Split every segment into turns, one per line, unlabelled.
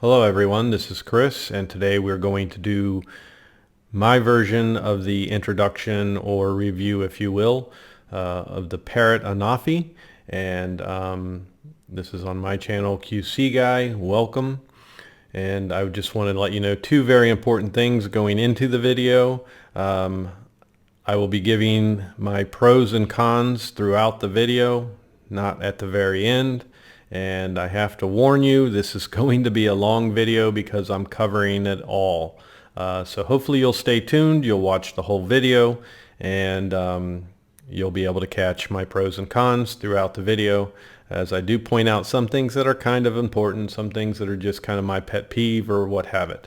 Hello everyone, this is Chris, and today we're going to do my version of the introduction or review, if you will, of the Parrot Anafi. And this is on my channel, QC Guy. Welcome. And I just wanted to let you know two very important things going into the video. I will be giving my pros and cons throughout the video, not at the very end. And I have to warn you, this is going to be a long video because I'm covering it all. So hopefully you'll stay tuned, you'll watch the whole video, and you'll be able to catch my pros and cons throughout the video, as I do point out some things that are kind of important, some things that are just kind of my pet peeve or what have it.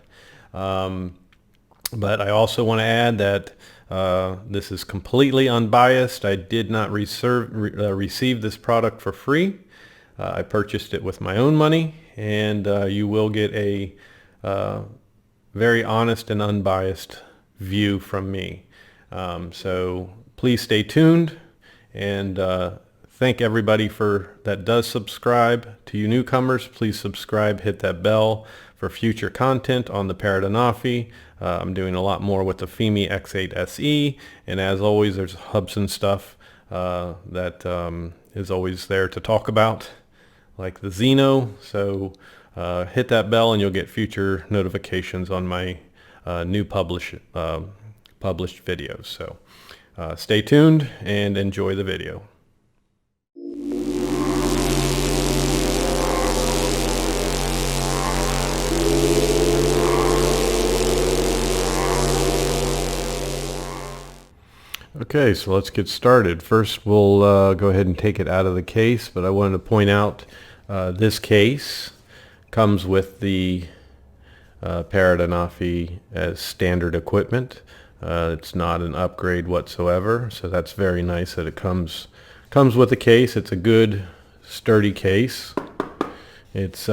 But I also want to add that this is completely unbiased. I did not receive this product for free. I purchased it with my own money, and you will get a very honest and unbiased view from me. So please stay tuned, and thank everybody that does subscribe. To you newcomers, please subscribe, hit that bell for future content on the Parrot Anafi. I'm doing a lot more with the FIMI X8 SE, and as always, there's Hubsan stuff that is always there to talk about, like the Xeno. So hit that bell and you'll get future notifications on my new published videos. So stay tuned and enjoy the video. Okay, so let's get started. First, we'll go ahead and take it out of the case, but I wanted to point out this case comes with the Parrot Anafi as standard equipment. It's not an upgrade whatsoever, so that's very nice that it comes with the case. It's a good, sturdy case. It's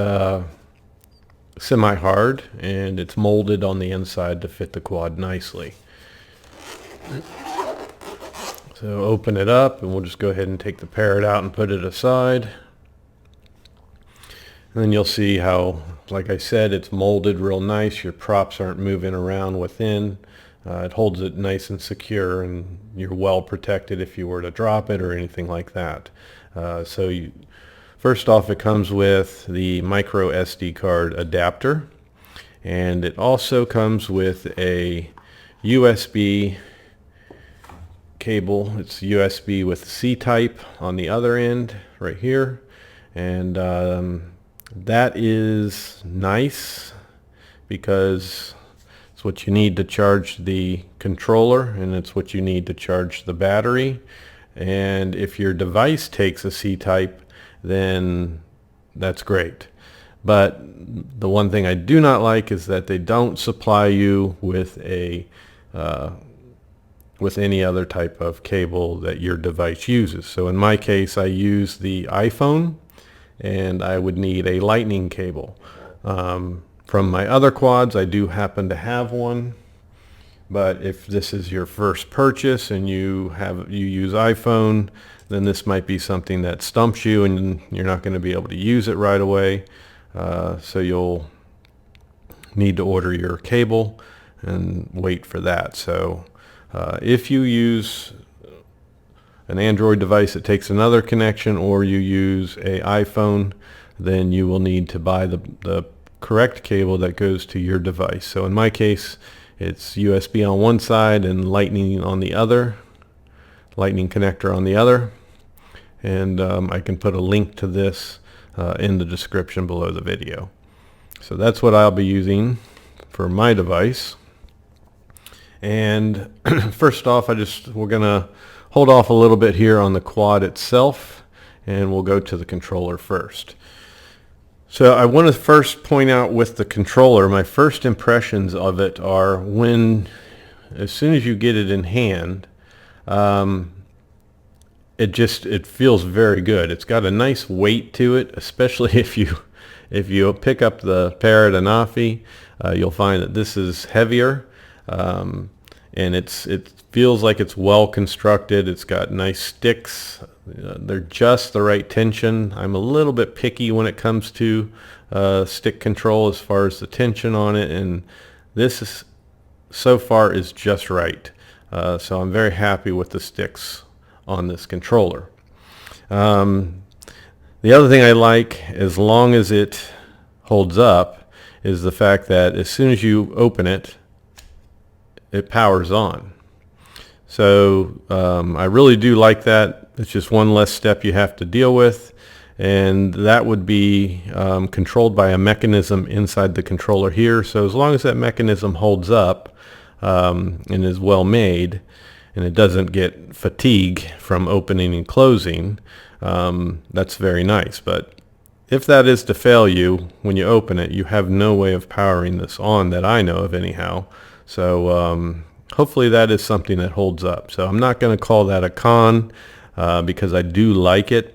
semi-hard, and it's molded on the inside to fit the quad nicely. So open it up, and we'll just go ahead and take the Parrot out and put it aside. And then you'll see how, like I said, it's molded real nice. Your props aren't moving around within. It holds it nice and secure, and you're well protected if you were to drop it or anything like that. First off, it comes with the micro SD card adapter, and it also comes with a USB cable. It's USB with C-type on the other end right here, and that is nice because it's what you need to charge the controller, and it's what you need to charge the battery. And if your device takes a C-type, then that's great. But the one thing I do not like is that they don't supply you with any other type of cable that your device uses. So in my case, I use the iPhone, and I would need a lightning cable. From my other quads, I do happen to have one, but if this is your first purchase and you use iPhone, then this might be something that stumps you, and you're not going to be able to use it right away. So you'll need to order your cable and wait for that. So if you use an Android device that takes another connection, or you use an iPhone, then you will need to buy the correct cable that goes to your device. So in my case, it's USB on one side and lightning on the other, lightning connector on the other. And I can put a link to this in the description below the video. So that's what I'll be using for my device. And first off, we're gonna hold off a little bit here on the quad itself, and we'll go to the controller first. So I want to first point out with the controller, my first impressions of it are as soon as you get it in hand, it feels very good. It's got a nice weight to it, especially if you pick up the Parrot Anafi, you'll find that this is heavier. and it feels like it's well constructed. It's got nice sticks. They're just the right tension. I'm a little bit picky when it comes to stick control as far as the tension on it, and this is so far is just right. So I'm very happy with the sticks on this controller. The other thing I like, as long as it holds up, is the fact that as soon as you open it, it powers on. So I really do like that. It's just one less step you have to deal with, and that would be controlled by a mechanism inside the controller here. So as long as that mechanism holds up and is well made, and it doesn't get fatigue from opening and closing, that's very nice. But if that is to fail you when you open it, you have no way of powering this on that I know of anyhow. So hopefully that is something that holds up. So I'm not going to call that a con because I do like it.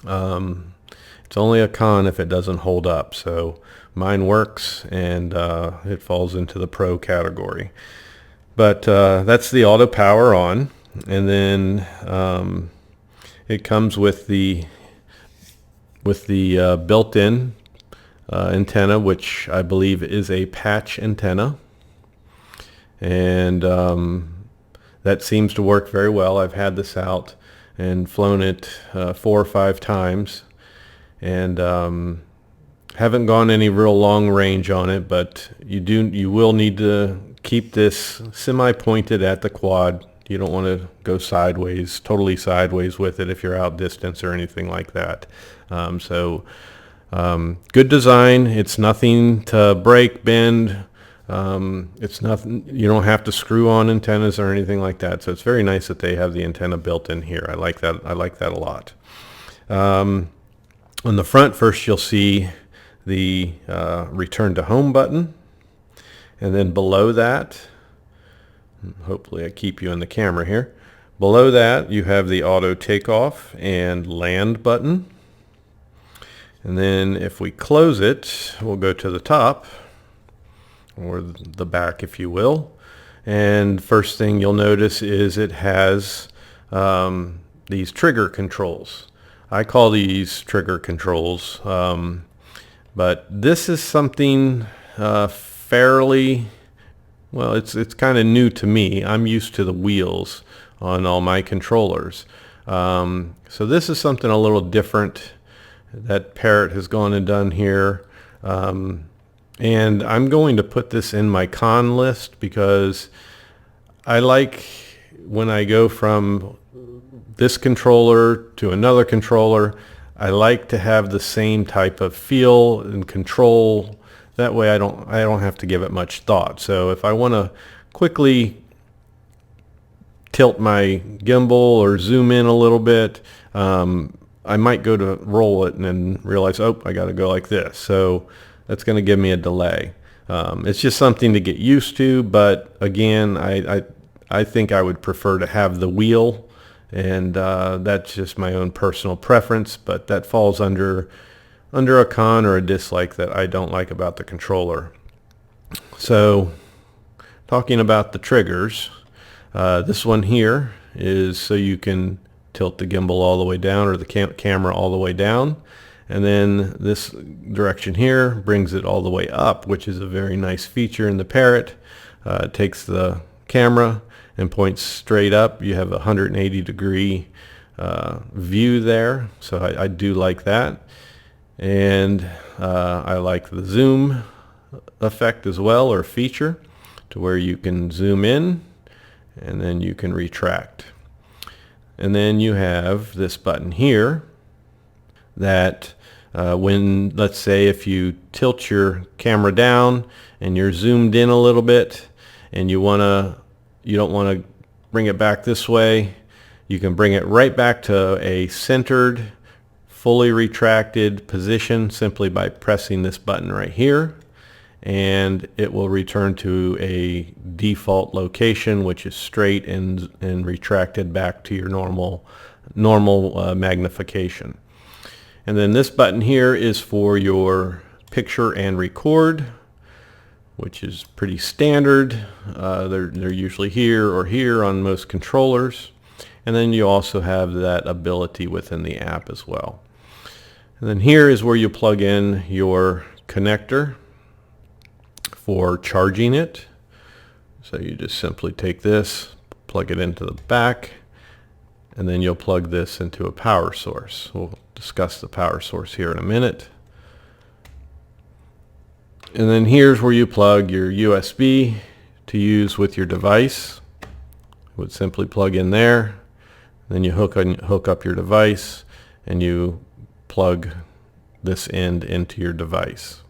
It's only a con if it doesn't hold up. So mine works, and it falls into the pro category. But that's the auto power on, and then it comes with the built-in antenna, which I believe is a patch antenna, and that seems to work very well. I've had this out and flown it 4 or 5 times, and haven't gone any real long range on it, but you will need to keep this semi-pointed at the quad. You don't want to go sideways, totally sideways with it if you're out distance or anything like that. Good design. It's nothing to break, bend. It's nothing. You don't have to screw on antennas or anything like that. So it's very nice that they have the antenna built in here. I like that. I like that a lot. On the front, first you'll see the return to home button, and then below that, hopefully I keep you in the camera here, below that you have the auto takeoff and land button. And then if we close it, we'll go to the top, or the back if you will, and first thing you'll notice is it has these trigger controls. I call these trigger controls, but this is something fairly, well, it's kind of new to me. I'm used to the wheels on all my controllers. So this is something a little different that Parrot has gone and done here. And I'm going to put this in my con list because I like when I go from this controller to another controller, I like to have the same type of feel and control. That way I don't have to give it much thought. So if I want to quickly tilt my gimbal or zoom in a little bit, I might go to roll it and then realize, oh, I got to go like this. So that's going to give me a delay. It's just something to get used to, but again, I think I would prefer to have the wheel, and that's just my own personal preference, but that falls under a con or a dislike that I don't like about the controller. So talking about the triggers, this one here is so you can tilt the gimbal all the way down, or the camera all the way down, and then this direction here brings it all the way up, which is a very nice feature in the Parrot. It takes the camera and points straight up. You have a 180-degree view there, so I do like that. And I like the zoom effect as well, or feature, to where you can zoom in and then you can retract. And then you have this button here that when, let's say, if you tilt your camera down and you're zoomed in a little bit and you don't want to bring it back this way, you can bring it right back to a centered, fully retracted position simply by pressing this button right here, and it will return to a default location, which is straight and retracted back to your normal magnification. And then this button here is for your picture and record, which is pretty standard. They're usually here or here on most controllers. And then you also have that ability within the app as well. And then here is where you plug in your connector for charging it. So you just simply take this, plug it into the back, and then you'll plug this into a power source. We'll discuss the power source here in a minute. And then here's where you plug your USB to use with your device. You would simply plug in there, then you hook up your device, and you plug this end into your device,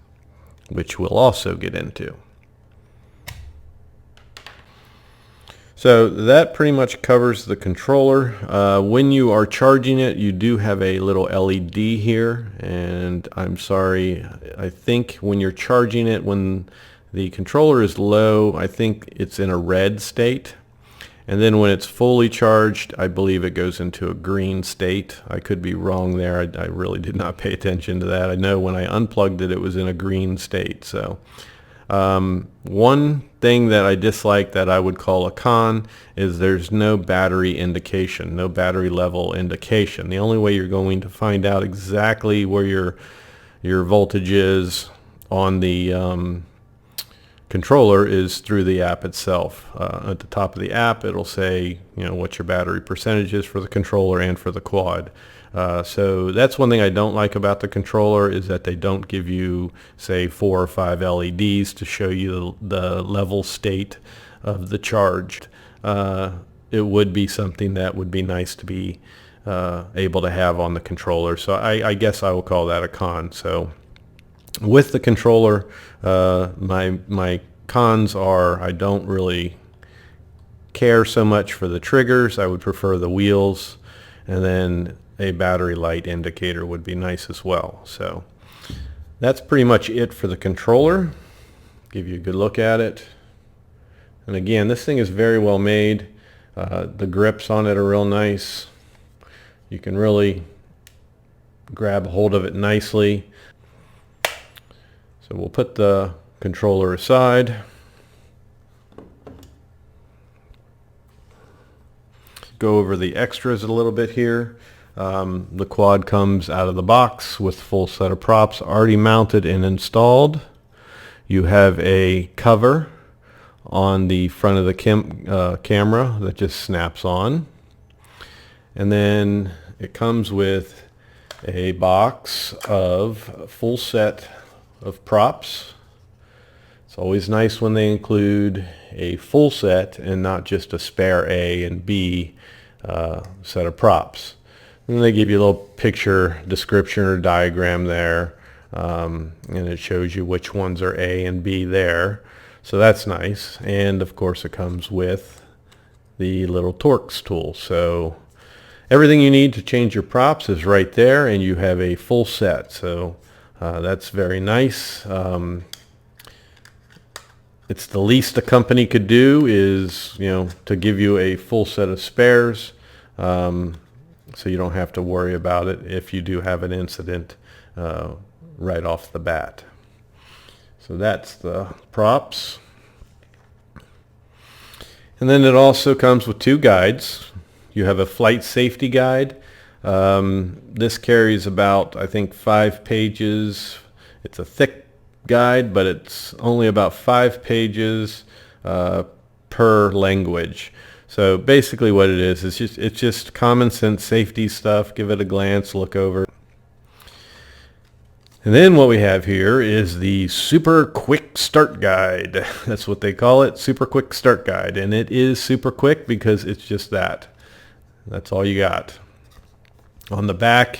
which we'll also get into. So that pretty much covers the controller. When you are charging it, you do have a little LED here, and I'm sorry, I think when you're charging it, when the controller is low, I think it's in a red state. And then when it's fully charged, I believe it goes into a green state. I could be wrong there. I really did not pay attention to that. I know when I unplugged it, it was in a green state. So one thing that I dislike that I would call a con is there's no battery indication, no battery level indication. The only way you're going to find out exactly where your voltage is on the controller is through the app itself. At the top of the app, it'll say, you know, what your battery percentage is for the controller and for the quad. So that's one thing I don't like about the controller, is that they don't give you, say, 4 or 5 LEDs to show you the level state of the charged. It would be something that would be nice to be able to have on the controller. So I guess I will call that a con. So with the controller, my cons are I don't really care so much for the triggers. I would prefer the wheels, and then a battery light indicator would be nice as well. So that's pretty much it for the controller. Give you a good look at it. And again, this thing is very well made. The grips on it are real nice. You can really grab hold of it nicely. So we'll put the controller aside. Go over the extras a little bit here. The quad comes out of the box with full set of props already mounted and installed. You have a cover on the front of the camera that just snaps on. And then it comes with a box of full set of props. It's always nice when they include a full set and not just a spare A and B set of props. And they give you a little picture description or diagram there, and it shows you which ones are A and B there. So that's nice. And of course it comes with the little Torx tool. So everything you need to change your props is right there, and you have a full set. So that's very nice. It's the least a company could do is, you know, to give you a full set of spares, so you don't have to worry about it if you do have an incident right off the bat. So that's the props. And then it also comes with 2 guides. You have a flight safety guide. This carries about, I think, 5 pages. It's a thick guide, but it's only about 5 pages per language. So basically what it is it's just common sense safety stuff. Give it a glance, look over. And then what we have here is the super quick start guide. That's what they call it, super quick start guide. And it is super quick because it's just that. That's all you got. On the back,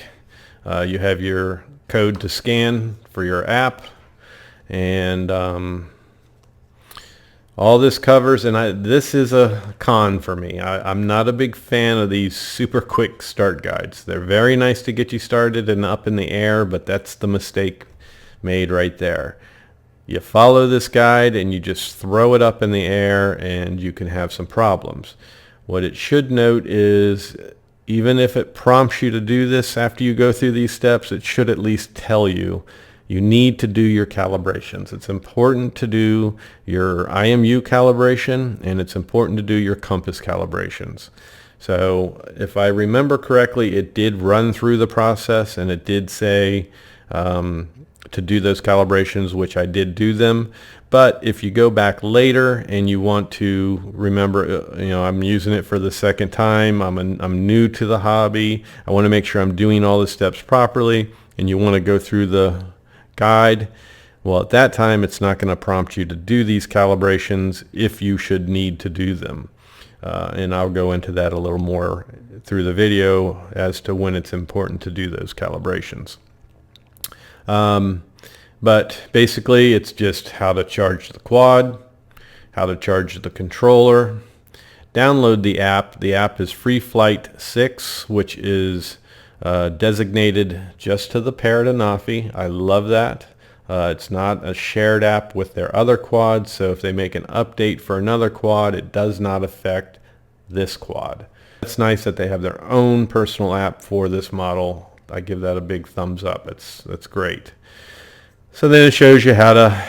you have your code to scan for your app. And all this covers, and this is a con for me. I'm not a big fan of these super quick start guides. They're very nice to get you started and up in the air, but that's the mistake made right there. You follow this guide and you just throw it up in the air and you can have some problems. What it should note is, even if it prompts you to do this after you go through these steps, it should at least tell you, you need to do your calibrations. It's important to do your IMU calibration, and it's important to do your compass calibrations. So if I remember correctly, it did run through the process, and it did say to do those calibrations, which I did do them. But if you go back later and you want to remember, I'm using it for the second time, I'm new to the hobby, I want to make sure I'm doing all the steps properly, and you want to go through the guide, well, at that time it's not going to prompt you to do these calibrations if you should need to do them. And I'll go into that a little more through the video as to when it's important to do those calibrations. But basically it's just how to charge the quad, how to charge the controller. Download the app. The app is Free Flight 6, which is designated just to the Parrot Anafi. I love that. It's not a shared app with their other quads, so if they make an update for another quad, it does not affect this quad. It's nice that they have their own personal app for this model. I give that a big thumbs up. That's great. So then it shows you how to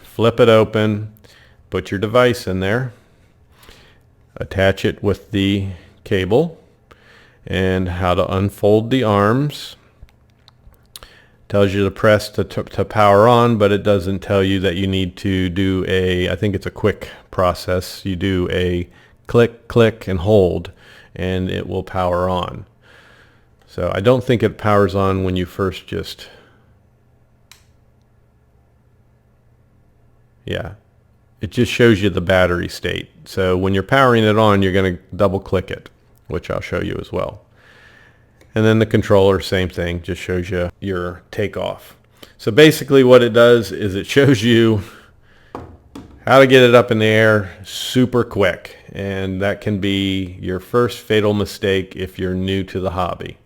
flip it open, put your device in there, attach it with the cable, and how to unfold the arms. Tells you to press to power on, but it doesn't tell you that you need to do I think it's a quick process. You do a click, click, and hold, and it will power on. So I don't think it powers on when you first it just shows you the battery state. So when you're powering it on, you're going to double click it, which I'll show you as well. And then the controller, same thing, just shows you your takeoff. So basically what it does is it shows you how to get it up in the air super quick. And that can be your first fatal mistake if you're new to the hobby.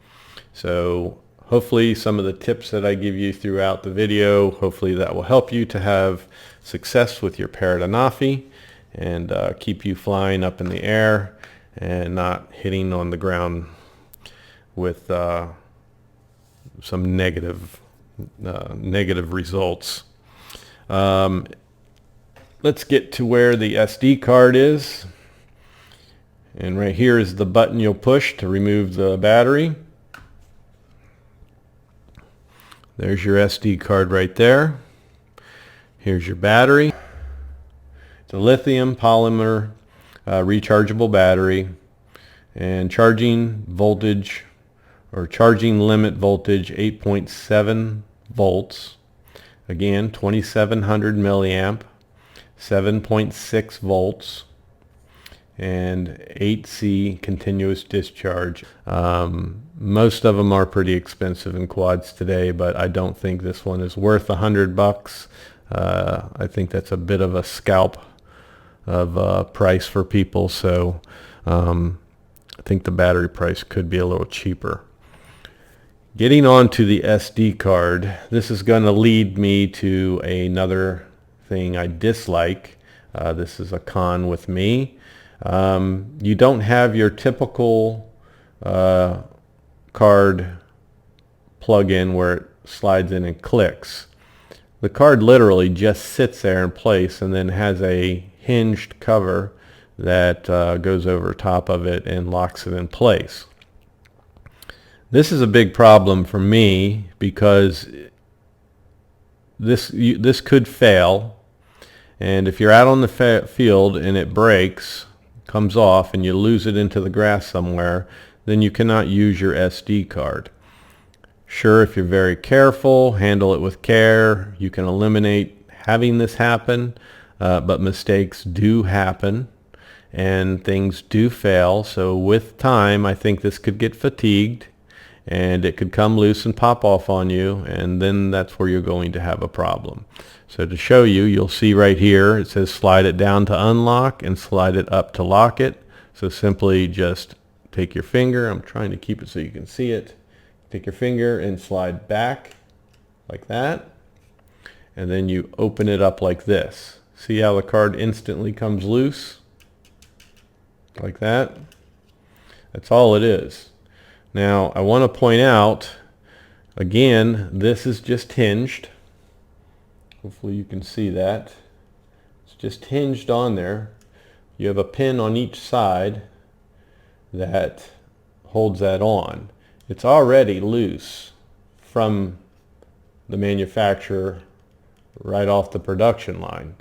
So hopefully some of the tips that I give you throughout the video, hopefully that will help you to have success with your Parrot Anafi and keep you flying up in the air and not hitting on the ground with some negative results. Let's get to where the SD card is. And right here is the button you'll push to remove the battery. There's your SD card right there. Here's your battery. It's a lithium polymer rechargeable battery, and charging voltage or charging limit voltage 8.7 volts. Again, 2700 milliamp, 7.6 volts, and 8C continuous discharge. Most of them are pretty expensive in quads today, but I don't think this one is worth $100. I think that's a bit of a scalp of price for people, so I think the battery price could be a little cheaper. Getting on to the SD card, this is going to lead me to another thing I dislike. This is a con with me. You don't have your typical card plug-in where it slides in and clicks. The card literally just sits there in place and then has a hinged cover that goes over top of it and locks it in place. This is a big problem for me because this could fail, and if you're out on the field and it breaks, comes off, and you lose it into the grass somewhere, then you cannot use your SD card. Sure, if you're very careful, handle it with care, you can eliminate having this happen, but mistakes do happen and things do fail. So with time, I think this could get fatigued and it could come loose and pop off on you, and then that's where you're going to have a problem. So to show you, you'll see right here it says slide it down to unlock and slide it up to lock it. So simply just take your finger, I'm trying to keep it so you can see it, take your finger and slide back like that, and then you open it up like this. See how the card instantly comes loose? Like that. That's all it is. Now I want to point out, again, this is just hinged. Hopefully you can see that. It's just hinged on there. You have a pin on each side that holds that on. It's already loose from the manufacturer right off the production line.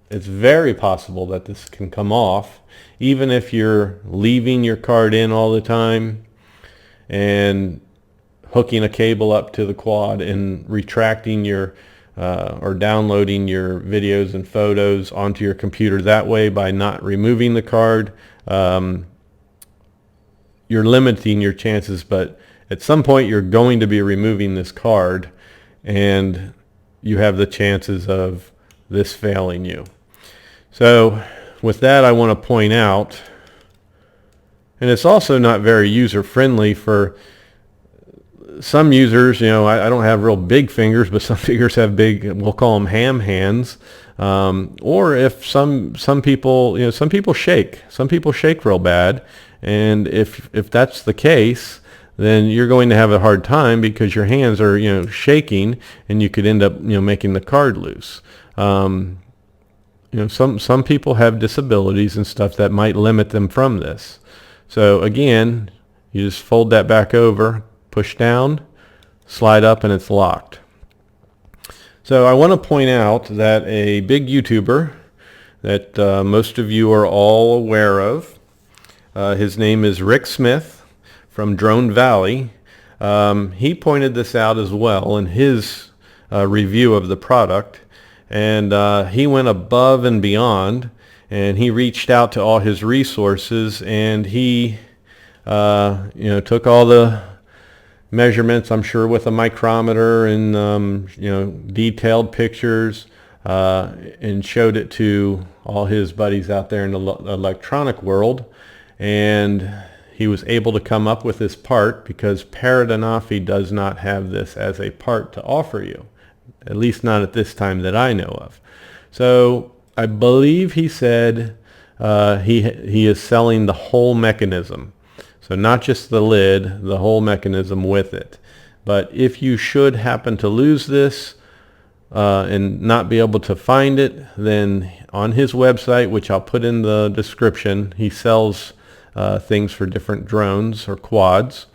It's very possible that this can come off, even if you're leaving your card in all the time and hooking a cable up to the quad and retracting your or downloading your videos and photos onto your computer that way by not removing the card. You're limiting your chances, but at some point you're going to be removing this card, and you have the chances of this failing you. So with that, I want to point out, and it's also not very user friendly for some users. You know, I don't have real big fingers, but some fingers have big, we'll call them ham hands. Or if some people, you know, some people shake real bad. And if that's the case, then you're going to have a hard time because your hands are, you know, shaking, and you could end up, you know, making the card loose. You know, some people have disabilities and stuff that might limit them from this. So again, you just fold that back over, push down, slide up, and it's locked. So I want to point out that a big YouTuber that most of you are all aware of, his name is Rick Smith from Drone Valley. He pointed this out as well in his review of the product, and he went above and beyond, and he reached out to all his resources, and he you know, took all the measurements, I'm sure with a micrometer, and you know, detailed pictures, and showed it to all his buddies out there in the electronic world. And he was able to come up with this part because Parrot Anafi does not have this as a part to offer you, at least not at this time that I know of. So I believe he said he is selling the whole mechanism. So not just the lid, the whole mechanism with it. But if you should happen to lose this and not be able to find it, then on his website, which I'll put in the description, he sells things for different drones or quads.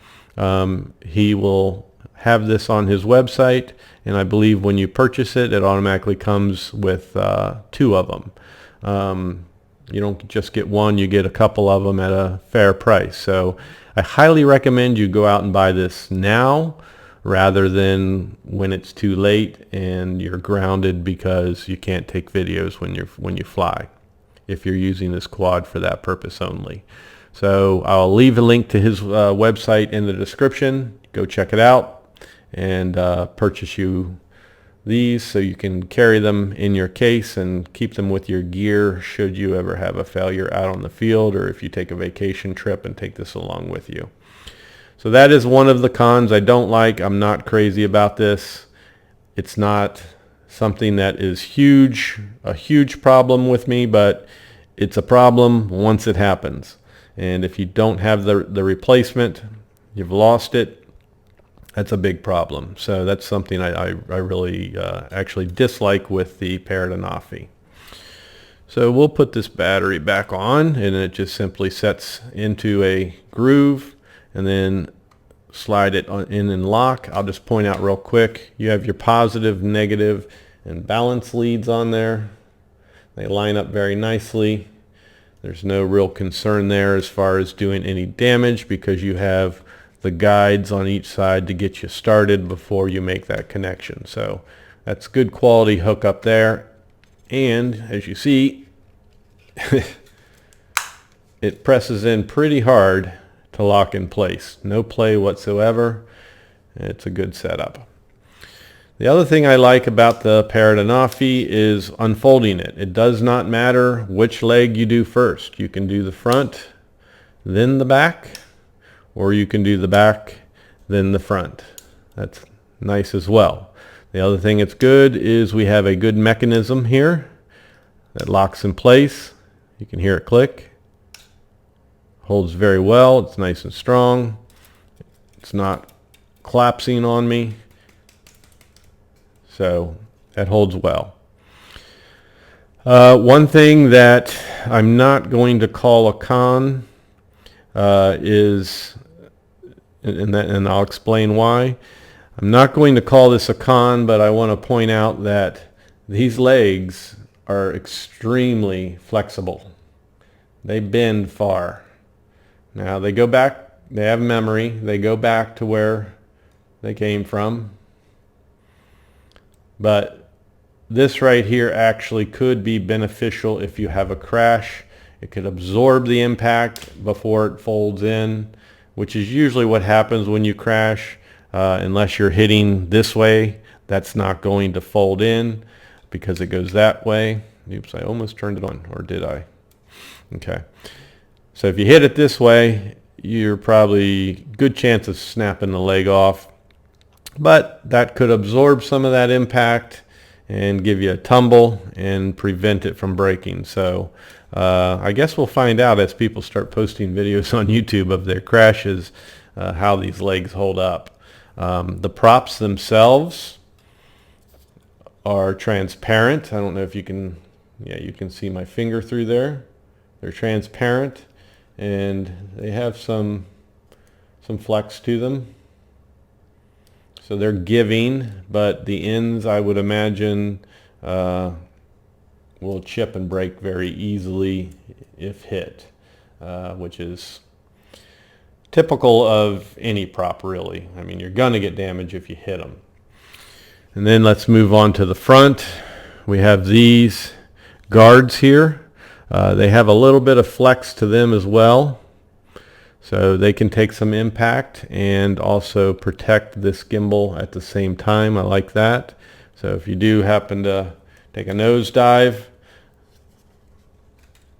He will have this on his website, and I believe when you purchase it, it automatically comes with 2 of them. You don't just get one, you get a couple of them at a fair price. So I highly recommend you go out and buy this now rather than when it's too late and you're grounded because you can't take videos when you fly, if you're using this quad for that purpose only. So I'll leave a link to his website in the description. Go check it out and purchase you these so you can carry them in your case and keep them with your gear should you ever have a failure out on the field, or if you take a vacation trip and take this along with you. So that is one of the cons I don't like. I'm not crazy about this. It's not something that is a huge problem with me, but it's a problem once it happens. And if you don't have the replacement, you've lost it. That's a big problem. So that's something I really actually dislike with the Parrot Anafi. So we'll put this battery back on, and it just simply sets into a groove, and then slide it in and lock. I'll just point out real quick, you have your positive, negative, and balance leads on there. They line up very nicely. There's no real concern there as far as doing any damage because you have the guides on each side to get you started before you make that connection. So that's good quality hookup there. And as you see, it presses in pretty hard to lock in place. No play whatsoever. It's a good setup. The other thing I like about the Parrot Anafi is unfolding it. It does not matter which leg you do first. You can do the front, then the back, or you can do the back, then the front. That's nice as well. The other thing that's good is we have a good mechanism here that locks in place. You can hear it click. Holds very well. It's nice and strong. It's not collapsing on me. So that holds well. One thing that I'm not going to call a con is, and I'll explain why. I'm not going to call this a con, but I want to point out that these legs are extremely flexible. They bend far. Now they go back, they have memory, they go back to where they came from. But this right here actually could be beneficial if you have a crash. It could absorb the impact before it folds in, which is usually what happens when you crash. Unless you're hitting this way, that's not going to fold in because it goes that way. Oops, I almost turned it on, or did I? Okay. So if you hit it this way, you're probably good chance of snapping the leg off. But that could absorb some of that impact and give you a tumble and prevent it from breaking. So I guess we'll find out as people start posting videos on YouTube of their crashes, how these legs hold up. The props themselves are transparent. I don't know if you can, yeah, you can see my finger through there. They're transparent and they have some flex to them. So they're giving, but the ends, I would imagine, will chip and break very easily if hit, which is typical of any prop, really. I mean, you're going to get damage if you hit them. And then let's move on to the front. We have these guards here. They have a little bit of flex to them as well. So they can take some impact and also protect this gimbal at the same time. I like that. So if you do happen to take a nosedive,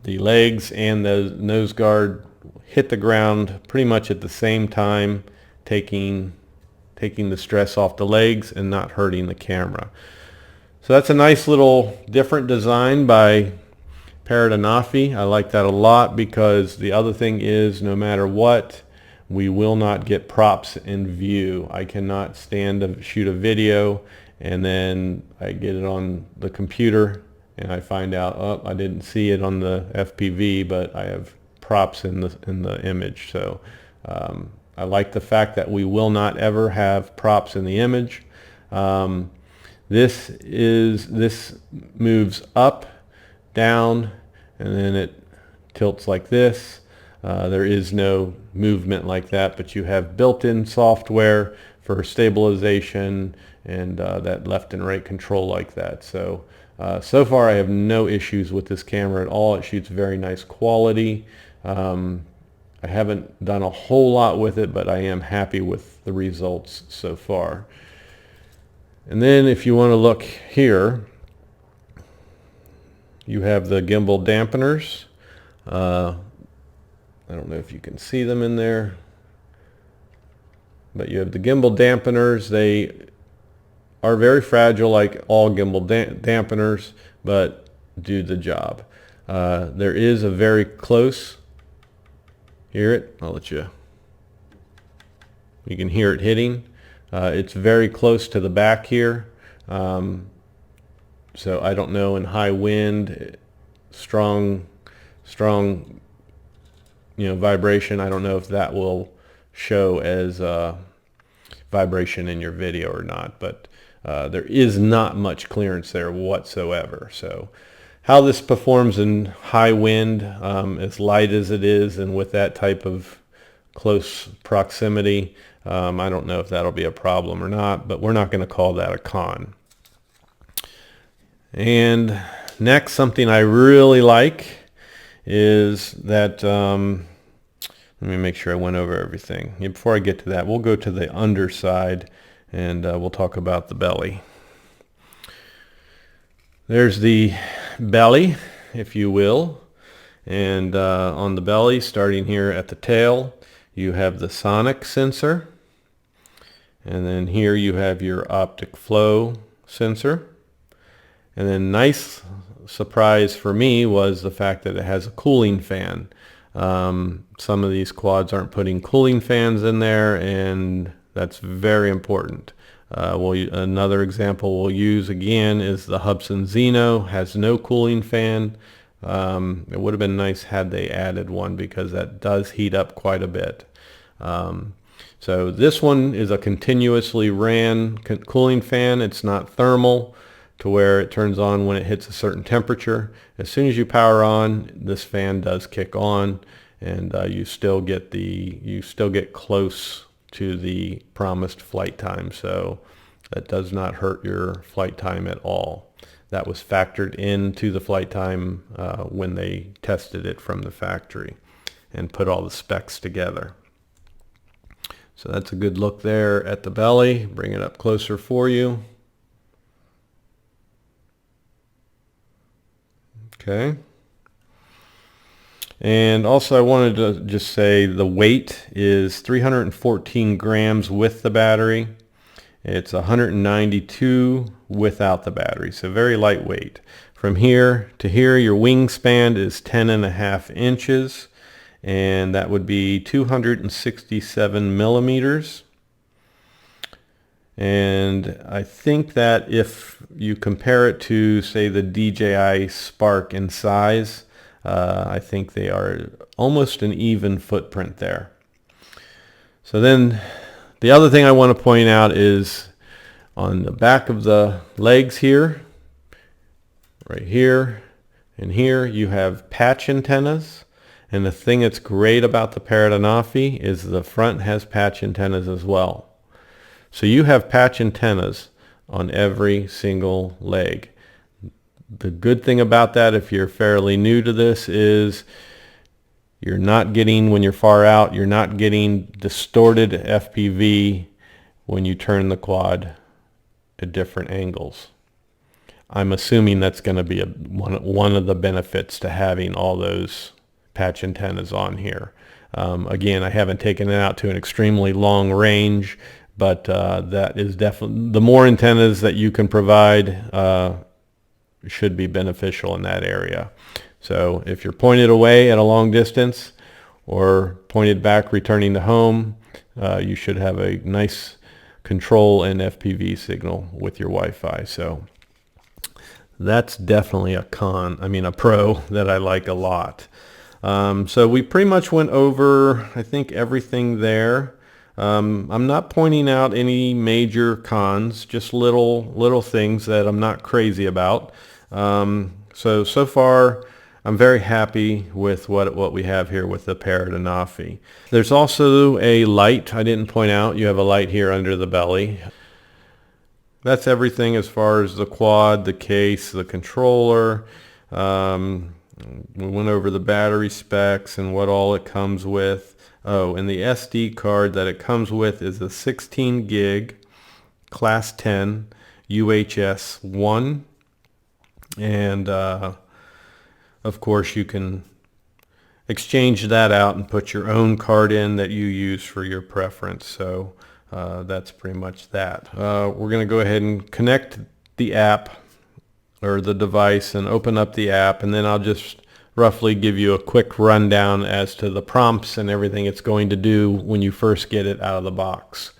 the legs and the nose guard hit the ground pretty much at the same time, taking the stress off the legs and not hurting the camera. So that's a nice little different design by Parrot Anafi. I like that a lot because the other thing is, no matter what, we will not get props in view. I cannot stand to shoot a video and then I get it on the computer and I find out, oh, I didn't see it on the FPV, but I have props in the image. So I like the fact that we will not ever have props in the image. This moves up, down, and then it tilts like this. There is no movement like that, but you have built-in software for stabilization and that left and right control like that. So so far I have no issues with this camera at all. It shoots very nice quality. I haven't done a whole lot with it, but I am happy with the results so far. And then if you want to look here, you have the gimbal dampeners. I don't know if you can see them in there, but you have the gimbal dampeners. They are very fragile like all gimbal dampeners, but do the job. There is a very close, hear it? I'll let you can hear it hitting. It's very close to the back here. So I don't know, in high wind, strong vibration, I don't know if that will show as vibration in your video or not, but there is not much clearance there whatsoever. So how this performs in high wind, as light as it is, and with that type of close proximity, I don't know if that'll be a problem or not, but we're not going to call that a con. And next, something I really like is that, let me make sure I went over everything. Before I get to that, we'll go to the underside and we'll talk about the belly. There's the belly, if you will, and on the belly, starting here at the tail, you have the sonic sensor, and then here you have your optic flow sensor. And then nice surprise for me was the fact that it has a cooling fan. Some of these quads aren't putting cooling fans in there, and that's very important. Another example we'll use again is the Hubsan Zeno. Has no cooling fan. It would have been nice had they added one, because that does heat up quite a bit. So this one is a continuously ran cooling fan. It's not thermal to where it turns on when it hits a certain temperature. As soon as you power on, this fan does kick on, and you still get close to the promised flight time. So that does not hurt your flight time at all. That was factored into the flight time when they tested it from the factory and put all the specs together. So that's a good look there at the belly. Bring it up closer for you. Okay. And also I wanted to just say the weight is 314 grams with the battery. It's 192 without the battery, so very lightweight. From here to here, your wingspan is 10.5 inches, and that would be 267 millimeters. And I think that if you compare it to, say, the DJI Spark in size, I think they are almost an even footprint there. So then the other thing I want to point out is on the back of the legs here, right here and here, you have patch antennas. And the thing that's great about the Parrot Anafi is the front has patch antennas as well. So you have patch antennas on every single leg. The good thing about that, if you're fairly new to this, is you're not getting, when you're far out, you're not getting distorted FPV when you turn the quad at different angles. I'm assuming that's going to be one of the benefits to having all those patch antennas on here. Again, I haven't taken it out to an extremely long range, but that is definitely, the more antennas that you can provide should be beneficial in that area. So if you're pointed away at a long distance or pointed back returning to home, you should have a nice control and FPV signal with your Wi-Fi. So that's definitely a pro that I like a lot. So we pretty much went over, I think, everything there. I'm not pointing out any major cons, just little things that I'm not crazy about. So far I'm very happy with what we have here with the Parrot Anafi. There's also a light I didn't point out. You have a light here under the belly. That's everything as far as the quad, the case, the controller. We went over the battery specs and what all it comes with. Oh, and the SD card that it comes with is a 16 gig class 10 UHS 1. And of course you can exchange that out and put your own card in that you use for your preference. So that's pretty much that. We're going to go ahead and connect the app or the device and open up the app, and then I'll just roughly give you a quick rundown as to the prompts and everything it's going to do when you first get it out of the box.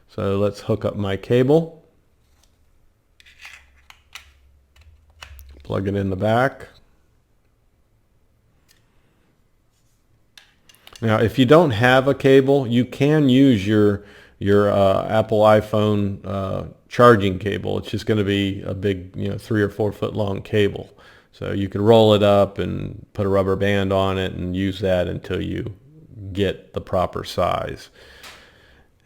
So let's hook up my cable. Plug it in the back. Now, if you don't have a cable, you can use your Apple iPhone charging cable. It's just going to be a big, 3 or 4 foot long cable. So you can roll it up and put a rubber band on it and use that until you get the proper size.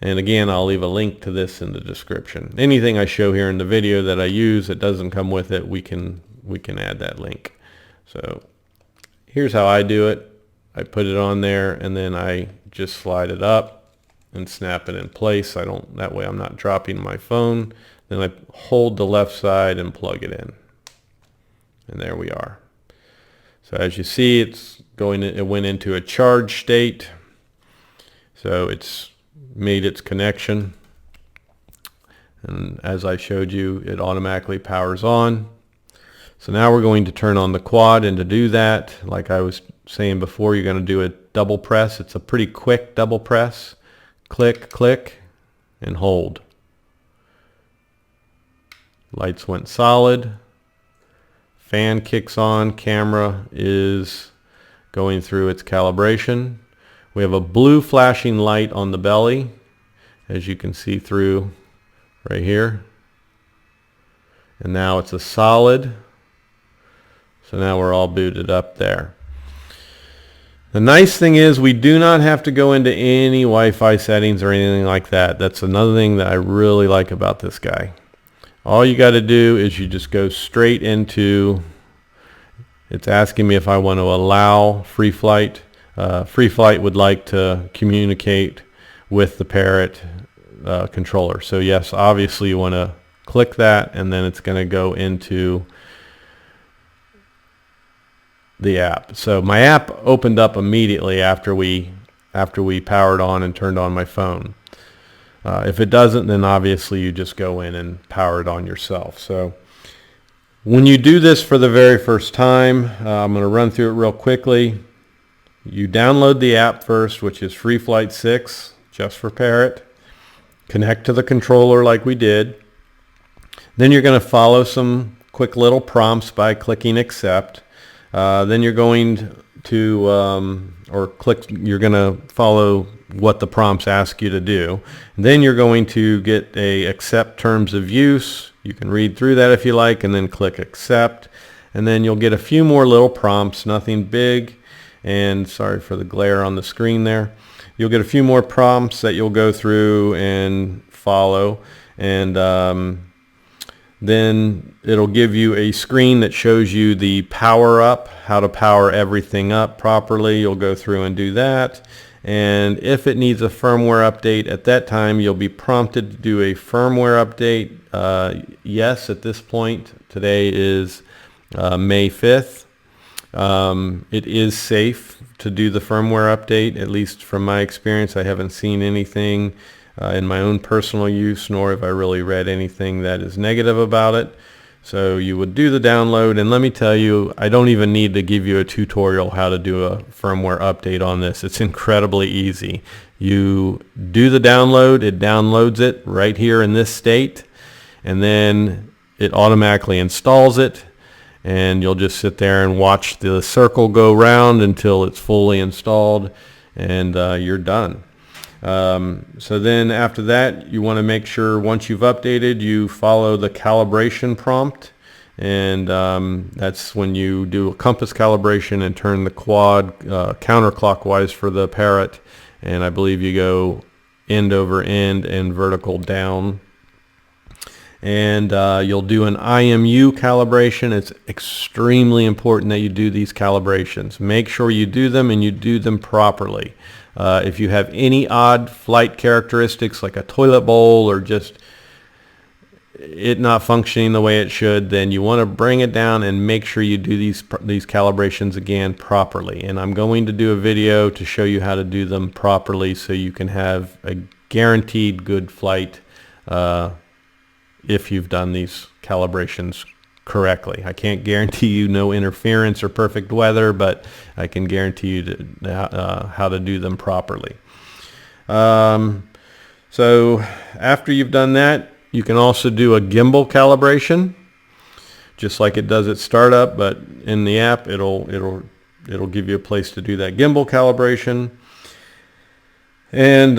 And again, I'll leave a link to this in the description. Anything I show here in the video that I use that doesn't come with it, we can add that link. So here's how I do it. I put it on there and then I just slide it up and snap it in place. That way I'm not dropping my phone. Then I hold the left side and plug it in. And there we are. So as you see, it went into a charge state. So it's made its connection. And as I showed you, it automatically powers on. So now we're going to turn on the quad, and to do that, like I was saying before, you're going to do a double press. It's a pretty quick double press. Click, click, and hold. Lights went solid. Fan kicks on. Camera is going through its calibration. We have a blue flashing light on the belly, as you can see through right here. And now it's a solid. So now we're all booted up there. The nice thing is we do not have to go into any Wi-Fi settings or anything like that. That's another thing that I really like about this guy. All you got to do is you just go straight into, it's asking me if I want to allow free flight. Free flight would like to communicate with the Parrot controller. So yes, obviously you want to click that, and then it's going to go into the app. So my app opened up immediately after we powered on and turned on my phone. If it doesn't, then obviously you just go in and power it on yourself. So when you do this for the very first time, I'm going to run through it real quickly. You download the app first, which is Free Flight 6, just for Parrot. Connect to the controller like we did. Then you're going to follow some quick little prompts by clicking accept. Then you're going to you're going to follow what the prompts ask you to do. And then you're going to get a accept terms of use. You can read through that if you like, and then click accept. And then you'll get a few more little prompts, nothing big. And sorry for the glare on the screen there. You'll get a few more prompts that you'll go through and follow. And then it'll give you a screen that shows you the power up, how to power everything up properly. You'll go through and do that. And if it needs a firmware update at that time, you'll be prompted to do a firmware update. Yes, at this point, today is May 5th. It is safe to do the firmware update, at least from my experience. I haven't seen anything in my own personal use, nor have I really read anything that is negative about it. So you would do the download, and let me tell you, I don't even need to give you a tutorial how to do a firmware update on this. It's incredibly easy. You do the download, it downloads it right here in this state, and then it automatically installs it, and you'll just sit there and watch the circle go round until it's fully installed, and you're done. So then after that, you want to make sure once you've updated, you follow the calibration prompt, and that's when you do a compass calibration and turn the quad counterclockwise for the Parrot, and I believe you go end over end and vertical down. And you'll do an IMU calibration. It's extremely important that you do these calibrations. Make sure you do them, and you do them properly. If you have any odd flight characteristics like a toilet bowl or just it not functioning the way it should, then you want to bring it down and make sure you do these calibrations again properly. And I'm going to do a video to show you how to do them properly so you can have a guaranteed good flight if you've done these calibrations correctly. I can't guarantee you no interference or perfect weather, but I can guarantee you how to do them properly. So after you've done that, you can also do a gimbal calibration, just like it does at startup, but in the app it'll give you a place to do that gimbal calibration. And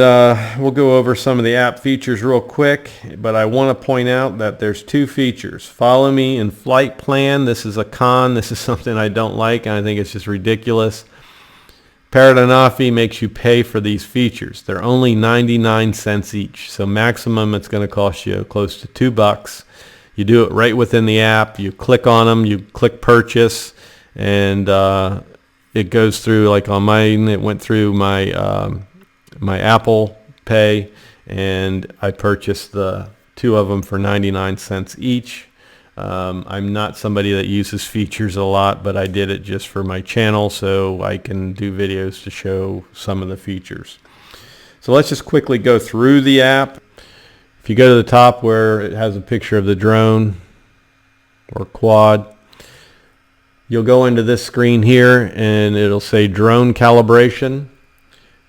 we'll go over some of the app features real quick, but I want to point out that there's two features. Follow me in flight plan. This is a con. This is something I don't like, and I think it's just ridiculous. Parrot Anafi makes you pay for these features. They're only 99 cents each, so maximum it's going to cost you close to $2. You do it right within the app. You click on them, you click purchase, and it goes through, like on mine, it went through my my Apple Pay, and I purchased the two of them for 99 cents each. I'm not somebody that uses features a lot, but I did it just for my channel so I can do videos to show some of the features. So let's just quickly go through the app. If you go to the top where it has a picture of the drone or quad, you'll go into this screen here and it'll say drone calibration.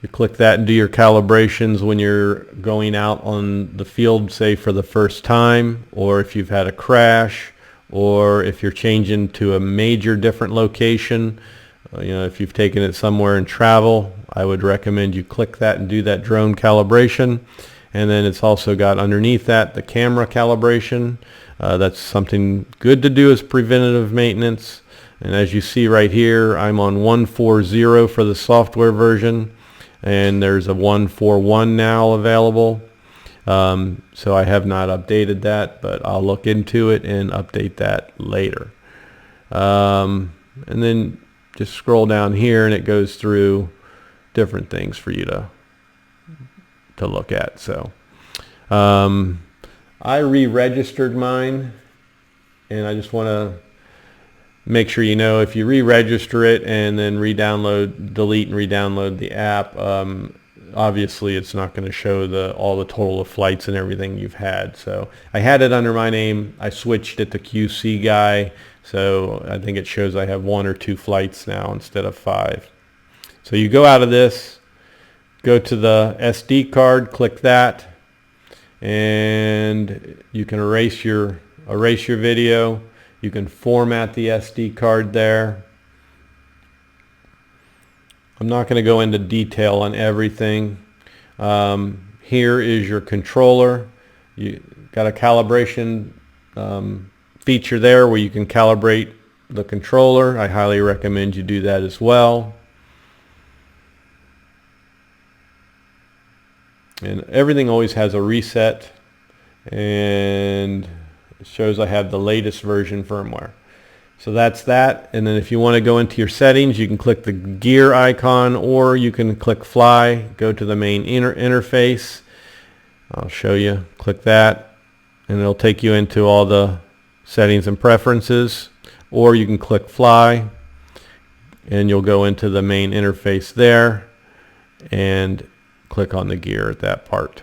You click that and do your calibrations when you're going out on the field, say for the first time, or if you've had a crash, or if you're changing to a major different location. If you've taken it somewhere in travel, I would recommend you click that and do that drone calibration. And then it's also got underneath that the camera calibration. That's something good to do as preventative maintenance. And as you see right here, I'm on 140 for the software version, and there's a 141 now available. So I have not updated that, but I'll look into it and update that later. And then just scroll down here and it goes through different things for you to look at. So I re-registered mine, and I just want to make sure you know, if you re-register it and then delete and re-download the app, obviously it's not going to show all the total of flights and everything you've had. So I had it under my name. I switched it to QC Guy, so I think it shows I have 1 or 2 flights now instead of 5. So you go out of this, go to the SD card, click that, and you can erase your video. You can format the SD card there. I'm not going to go into detail on everything. Here is your controller. You got a calibration feature there where you can calibrate the controller. I highly recommend you do that as well. And everything always has a reset, and it shows I have the latest version firmware. So that's that. And then if you want to go into your settings, you can click the gear icon, or you can click fly, go to the main interface. I'll show you. Click that and it'll take you into all the settings and preferences, or you can click fly and you'll go into the main interface there and click on the gear at that part.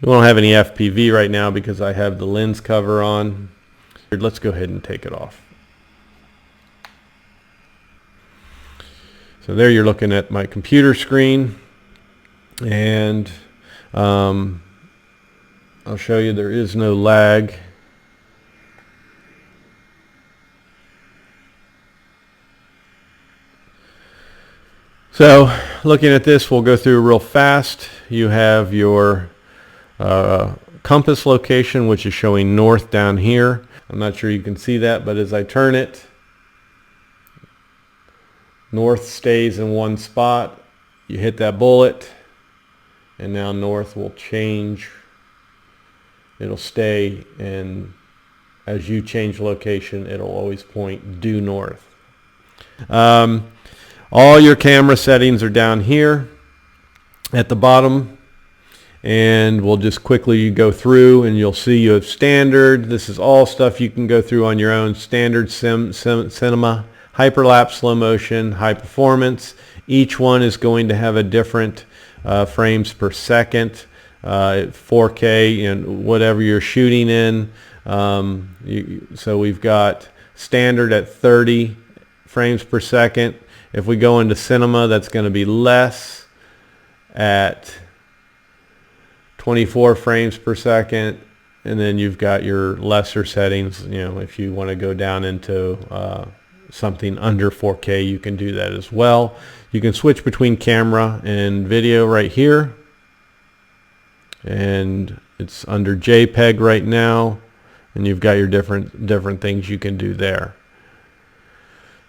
We don't have any FPV right now because I have the lens cover on. Let's go ahead and take it off. So there you're looking at my computer screen, and I'll show you there is no lag. So looking at this, we'll go through real fast. You have your compass location, which is showing north down here. I'm not sure you can see that, but as I turn it, north stays in one spot. You hit that bullet and now north will change. It'll stay, and as you change location, it'll always point due north. All your camera settings are down here at the bottom, and we'll just quickly go through and you'll see you have standard. This is all stuff you can go through on your own. Standard, cinema, hyperlapse, slow motion, high performance. Each one is going to have a different frames per second, 4K, and whatever you're shooting in. So we've got standard at 30 frames per second. If we go into cinema, that's going to be less at 24 frames per second, and then you've got your lesser settings. If you want to go down into something under 4K, you can do that as well. You can switch between camera and video right here, and it's under JPEG right now, and you've got your different things you can do there.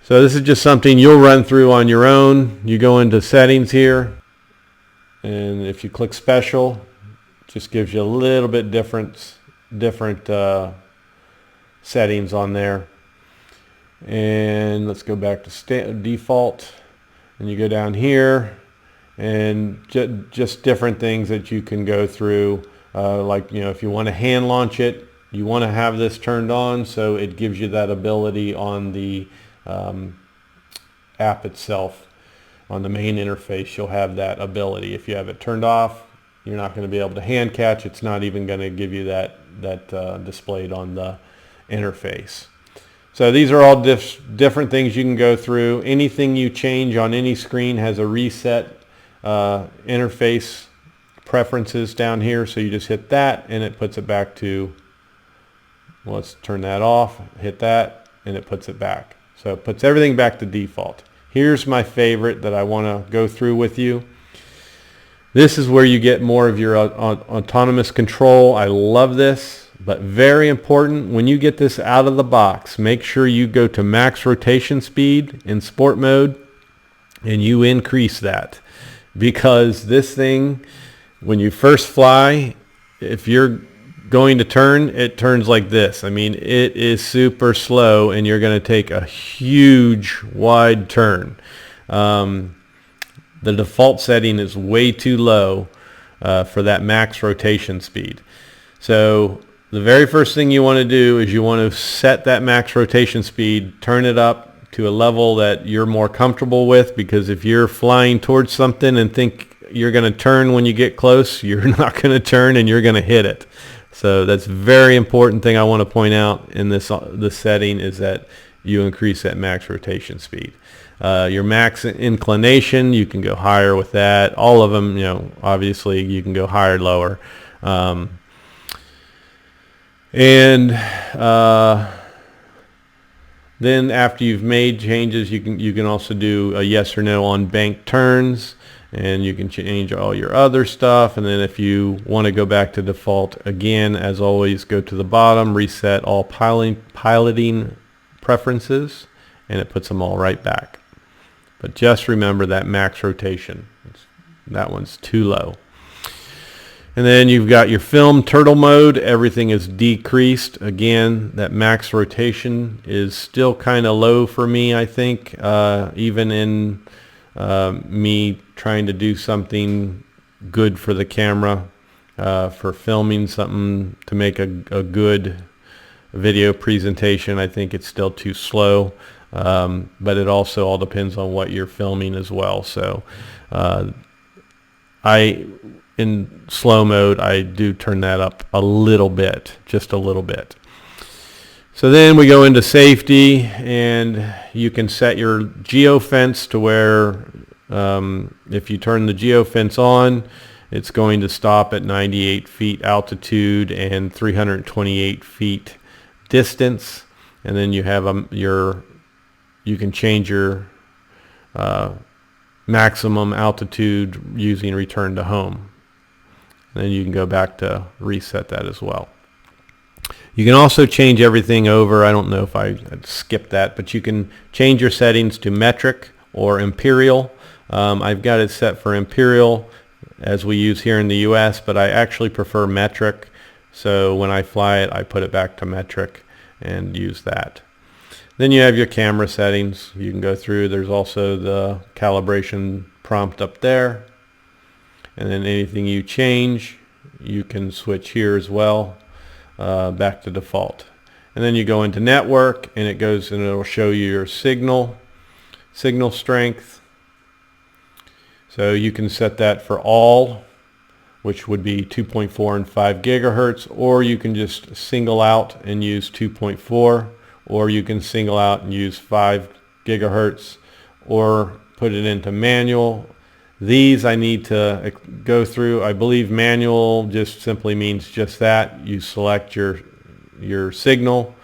So this is just something you'll run through on your own. You go into settings here, and if you click special, it just gives you a little bit different settings on there. And let's go back to default, and you go down here, and just different things that you can go through, like if you want to hand launch it, you want to have this turned on, so it gives you that ability on the app itself. On the main interface, you'll have that ability. If you have it turned off, you're not going to be able to hand catch. It's not even going to give you that displayed on the interface. So these are all different things you can go through. Anything you change on any screen has a reset interface preferences down here. So you just hit that and it puts it back to, well, let's turn that off, hit that, and it puts it back. So it puts everything back to default. Here's my favorite that I want to go through with you. This is where you get more of your autonomous control. I love this, but very important, when you get this out of the box, make sure you go to max rotation speed in sport mode and you increase that, because this thing, when you first fly, if you're going to turn, it turns like this. I mean, it is super slow and you're going to take a huge wide turn. The default setting is way too low for that max rotation speed. So the very first thing you want to do is you want to set that max rotation speed, turn it up to a level that you're more comfortable with, because if you're flying towards something and think you're going to turn when you get close, you're not going to turn and you're going to hit it. So that's a very important thing I want to point out in this setting, is that you increase that max rotation speed. Your max inclination, you can go higher with that. All of them, you know, obviously you can go higher, lower. Then after you've made changes, you can also do a yes or no on bank turns, and you can change all your other stuff. And then if you want to go back to default, again, as always, go to the bottom, reset all piloting preferences, and it puts them all right back. But just remember that max rotation. That one's too low. And then you've got your film turtle mode. Everything is decreased. Again, that max rotation is still kind of low for me, I think, even in me trying to do something good for the camera, for filming something to make a good video presentation. I think it's still too slow, but it also all depends on what you're filming as well. So in slow mode, I do turn that up a little bit, just a little bit. So then we go into safety, and you can set your geofence to where if you turn the geofence on, it's going to stop at 98 feet altitude and 328 feet distance. And then you have you can change your maximum altitude using return to home. Then you can go back to reset that as well. You can also change everything over. I don't know if I skipped that, but you can change your settings to metric or imperial. I've got it set for imperial, as we use here in the US, but I actually prefer metric. So when I fly it, I put it back to metric and use that. Then you have your camera settings. You can go through. There's also the calibration prompt up there. And then anything you change, you can switch here as well, back to default. And then you go into network, and it goes and it'll show you your signal strength. So you can set that for all, which would be 2.4 and 5 gigahertz, or you can just single out and use 2.4, or you can single out and use 5 gigahertz, or put it into manual. These I need to go through. I believe manual just simply means just that. You select your signal,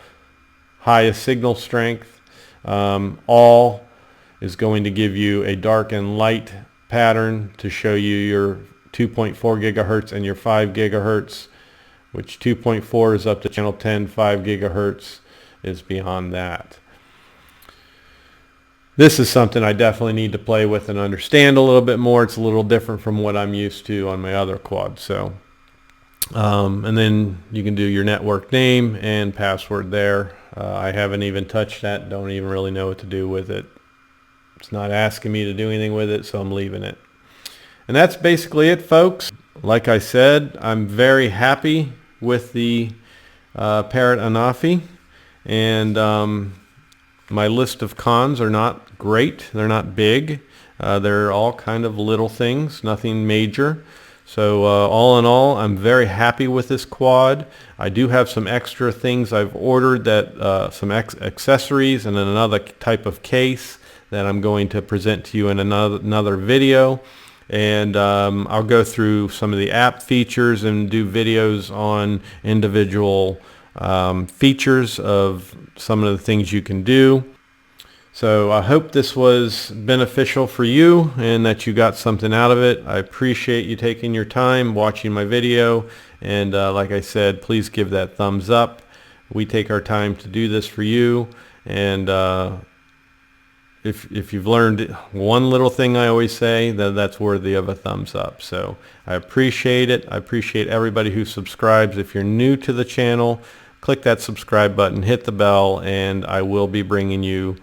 highest signal strength. All is going to give you a dark and light pattern to show you your 2.4 gigahertz and your 5 gigahertz, which 2.4 is up to channel 10, 5 gigahertz is beyond that. This is something I definitely need to play with and understand a little bit more. It's a little different from what I'm used to on my other quad. So, and then you can do your network name and password there. I haven't even touched that. Don't even really know what to do with it. It's not asking me to do anything with it, so I'm leaving it. And that's basically it, folks. Like I said, I'm very happy with the Parrot Anafi, and my list of cons are not great. They're not big. They're all kind of little things, nothing major. So all in all, I'm very happy with this quad. I do have some extra things I've ordered, that some accessories and another type of case that I'm going to present to you in another video. and I'll go through some of the app features and do videos on individual features of some of the things you can do. So I hope this was beneficial for you and that you got something out of it. I appreciate you taking your time watching my video, and like I said, please give that thumbs up. We take our time to do this for you, and if you've learned one little thing I always say, then that's worthy of a thumbs up. So I appreciate it. I appreciate everybody who subscribes. If you're new to the channel, click that subscribe button, hit the bell, and I will be bringing you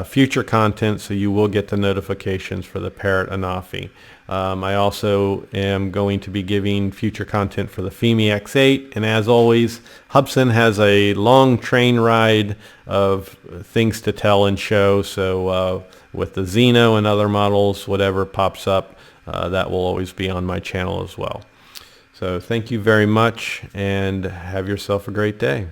future content, so you will get the notifications for the Parrot Anafi. I also am going to be giving future content for the FIMI X8, and as always, Hubsan has a long train ride of things to tell and show, so with the Xeno and other models, whatever pops up, that will always be on my channel as well. So thank you very much, and have yourself a great day.